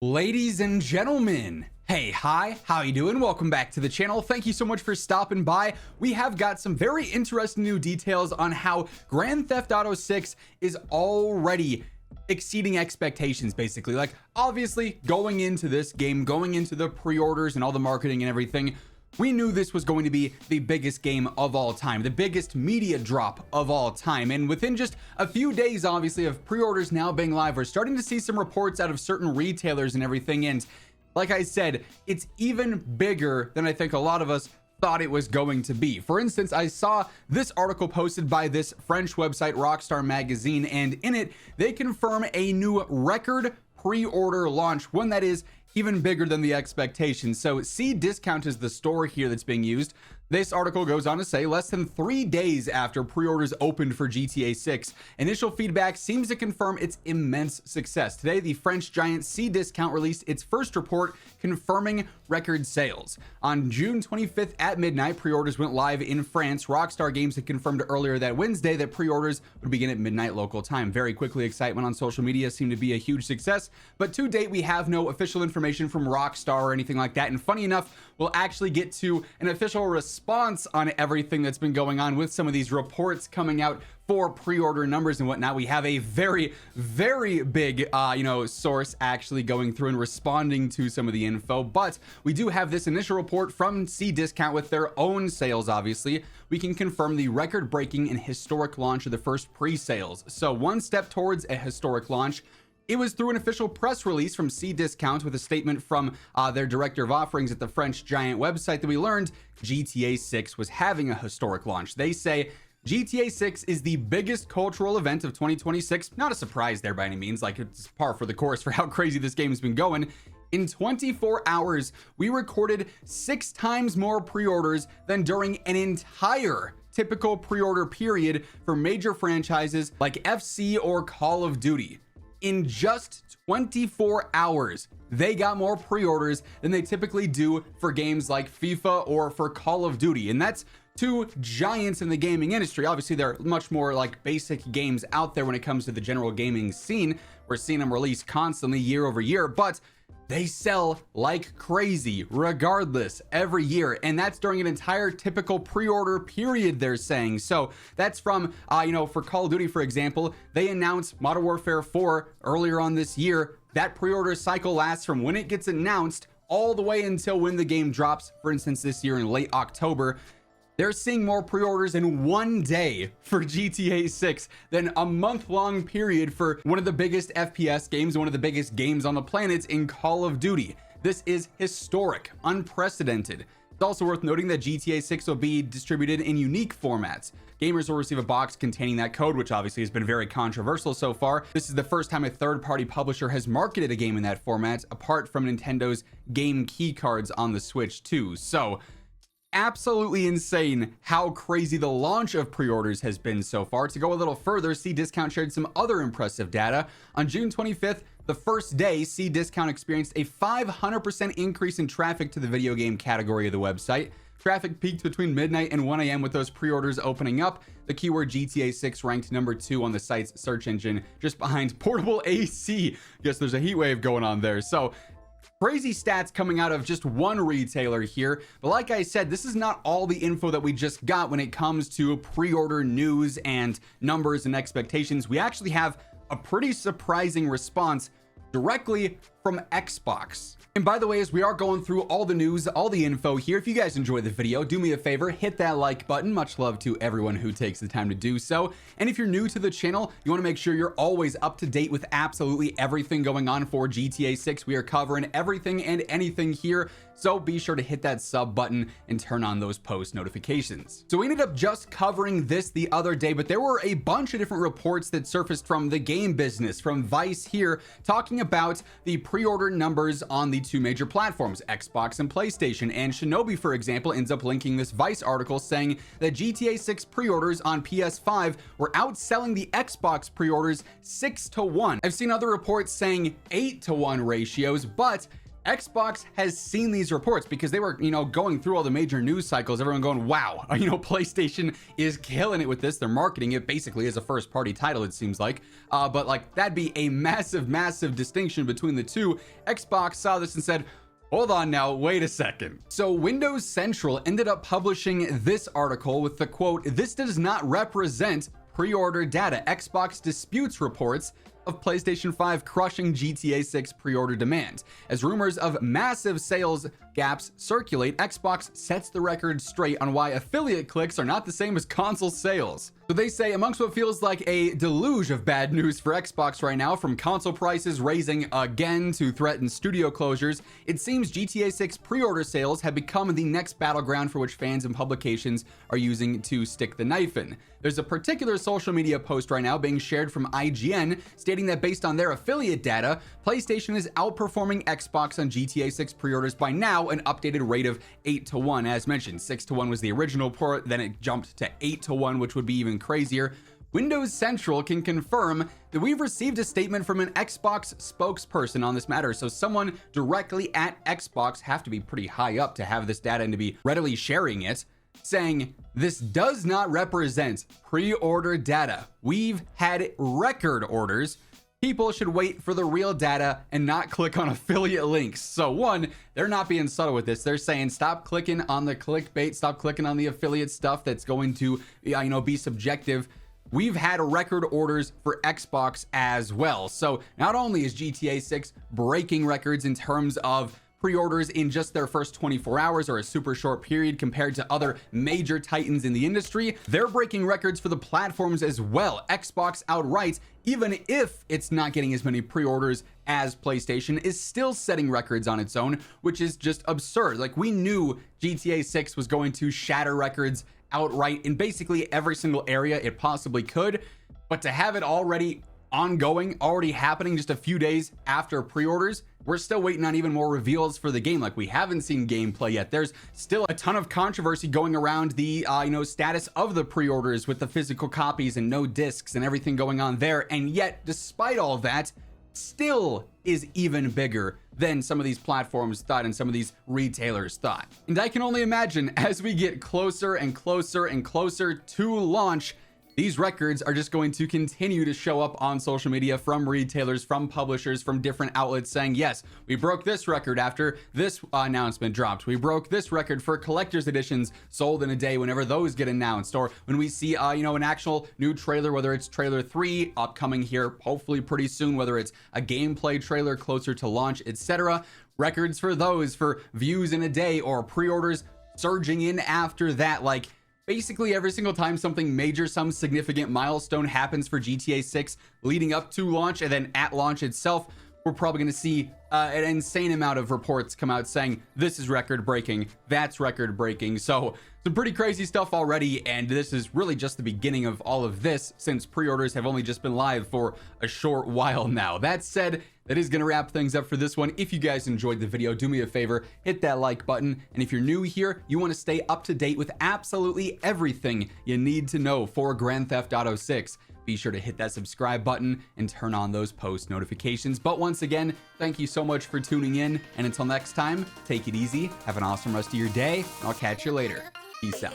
Ladies and gentlemen, hey, hi, how you doing? Welcome back to the channel. Thank you so much for stopping by. We have got some very interesting new details on how Grand Theft Auto 6 is already exceeding expectations, basically. Like, obviously, going into this game, going into the pre-orders and all the marketing and everything, we knew this was going to be the biggest game of all time, the biggest media drop of all time. And within just a few days, obviously, of pre-orders now being live, we're starting to see some reports out of certain retailers and everything. And like I said, it's even bigger than I think a lot of us thought it was going to be. For instance, I saw this article posted by this French website, Rockstar Magazine, and in it, they confirm a new record pre-order launch, one that is even bigger than the expectations. So Cdiscount is the store here that's being used. This article goes on to say less than 3 days after pre-orders opened for GTA 6, initial feedback seems to confirm its immense success. Today, the French giant Cdiscount released its first report confirming record sales. On June 25th at midnight, pre-orders went live in France. Rockstar Games had confirmed earlier that Wednesday that pre-orders would begin at midnight local time. Very quickly, excitement on social media seemed to be a huge success, but to date, we have no official information from Rockstar or anything like that. And funny enough, we'll actually get to an official response on everything that's been going on with some of these reports coming out for pre-order numbers and whatnot. We have a very big source actually going through and responding to some of the info, but we do have this initial report from Cdiscount with their own sales. Obviously, we can confirm the record-breaking and historic launch of the first pre-sales. So one step towards a historic launch. It was through an official press release from Cdiscount with a statement from their director of offerings at the French giant website that we learned GTA 6 was having a historic launch. They say GTA 6 is the biggest cultural event of 2026. Not a surprise there by any means, like it's par for the course for how crazy this game's been going. In 24 hours, we recorded 6 times more pre-orders than during an entire typical pre-order period for major franchises like FC or Call of Duty. In just 24 hours, they got more pre-orders than they typically do for games like FIFA or for Call of Duty. And that's two giants in the gaming industry. Obviously, they're much more like basic games out there when it comes to the general gaming scene. We're seeing them release constantly year over year, but they sell like crazy regardless every year, and that's during an entire typical pre-order period, they're saying. So that's from for Call of Duty, for example, they announced Modern Warfare 4 earlier on this year. That pre-order cycle lasts from when it gets announced all the way until when the game drops. For instance, this year in late October, they're seeing more pre-orders in one day for GTA 6 than a month-long period for one of the biggest FPS games, one of the biggest games on the planet in Call of Duty. This is historic, unprecedented. It's also worth noting that GTA 6 will be distributed in unique formats. Gamers will receive a box containing that code, which obviously has been very controversial so far. This is the first time a third-party publisher has marketed a game in that format, apart from Nintendo's game key cards on the Switch too. So, absolutely insane how crazy the launch of pre-orders has been so far. To go a little further, Cdiscount shared some other impressive data. On June 25th, the first day, Cdiscount experienced a 500% increase in traffic to the video game category of the website. Traffic peaked between midnight and 1 a.m. with those pre-orders opening up. The keyword GTA 6 ranked number 2 on the site's search engine, just behind portable AC. Guess there's a heat wave going on there. So crazy stats coming out of just one retailer here. But like I said, this is not all the info that we just got when it comes to pre-order news and numbers and expectations. We actually have a pretty surprising response directly from Xbox. And by the way, as we are going through all the news, all the info here, if you guys enjoyed the video, do me a favor, hit that like button. Much love to everyone who takes the time to do so. And if you're new to the channel, you want to make sure you're always up to date with absolutely everything going on for GTA 6. We are covering everything and anything here, so be sure to hit that sub button and turn on those post notifications. So we ended up just covering this the other day, but there were a bunch of different reports that surfaced from the game business, from Vice here, talking about the pre-order numbers on the two major platforms, Xbox and PlayStation. And Shinobi, for example, ends up linking this Vice article saying that GTA 6 pre-orders on PS5 were outselling the Xbox pre-orders 6-1. I've seen other reports saying 8-1 ratios, but Xbox has seen these reports because they were, going through all the major news cycles, everyone going, wow, PlayStation is killing it with this. They're marketing it basically as a first party title, it seems like. But like, that'd be a massive, massive distinction between the two. Xbox saw this and said, hold on now, wait a second. So Windows Central ended up publishing this article with the quote, "This does not represent pre-order data. Xbox disputes reports of PlayStation 5 crushing GTA 6 pre-order demand. As rumors of massive sales gaps circulate, Xbox sets the record straight on why affiliate clicks are not the same as console sales." So they say, amongst what feels like a deluge of bad news for Xbox right now, from console prices raising again to threatened studio closures, it seems GTA 6 pre-order sales have become the next battleground for which fans and publications are using to stick the knife in. There's a particular social media post right now being shared from IGN stating that based on their affiliate data, PlayStation is outperforming Xbox on GTA 6 pre-orders by now an updated rate of 8-1. As mentioned, 6-1 was the original port, then it jumped to 8-1, which would be even crazier. Windows Central can confirm that we've received a statement from an Xbox spokesperson on this matter. So someone directly at Xbox, have to be pretty high up to have this data and to be readily sharing it, saying this does not represent pre-order data. We've had record orders. People should wait for the real data and not click on affiliate links. So one, they're not being subtle with this. They're saying stop clicking on the clickbait, stop clicking on the affiliate stuff that's going to, be subjective. We've had record orders for Xbox as well. So not only is GTA 6 breaking records in terms of pre-orders in just their first 24 hours or a super short period compared to other major titans in the industry, they're breaking records for the platforms as well. Xbox outright, even if it's not getting as many pre-orders as PlayStation, is still setting records on its own, which is just absurd. Like, we knew GTA 6 was going to shatter records outright in basically every single area it possibly could, but to have it already ongoing, already happening just a few days after pre-orders, we're still waiting on even more reveals for the game. Like, we haven't seen gameplay yet. There's still a ton of controversy going around the status of the pre-orders with the physical copies and no discs and everything going on there. And yet, despite all of that, still is even bigger than some of these platforms thought and some of these retailers thought. And I can only imagine as we get closer and closer and closer to launch, these records are just going to continue to show up on social media from retailers, from publishers, from different outlets saying, yes, we broke this record after this announcement dropped. We broke this record for collector's editions sold in a day whenever those get announced. Or when we see, an actual new trailer, whether it's trailer 3 upcoming here, hopefully pretty soon, whether it's a gameplay trailer closer to launch, etc. Records for those, for views in a day or pre-orders surging in after that. Like, basically every single time something major, some significant milestone happens for GTA 6 leading up to launch and then at launch itself, we're probably going to see an insane amount of reports come out saying this is record breaking, that's record breaking. So some pretty crazy stuff already, and this is really just the beginning of all of this, since pre-orders have only just been live for a short while now. That said, that is going to wrap things up for this one. If you guys enjoyed the video, do me a favor, hit that like button. And if you're new here, you want to stay up to date with absolutely everything you need to know for Grand Theft Auto 6, be sure to hit that subscribe button and turn on those post notifications. But once again, thank you so much for tuning in. And until next time, take it easy, have an awesome rest of your day, and I'll catch you later. Peace out.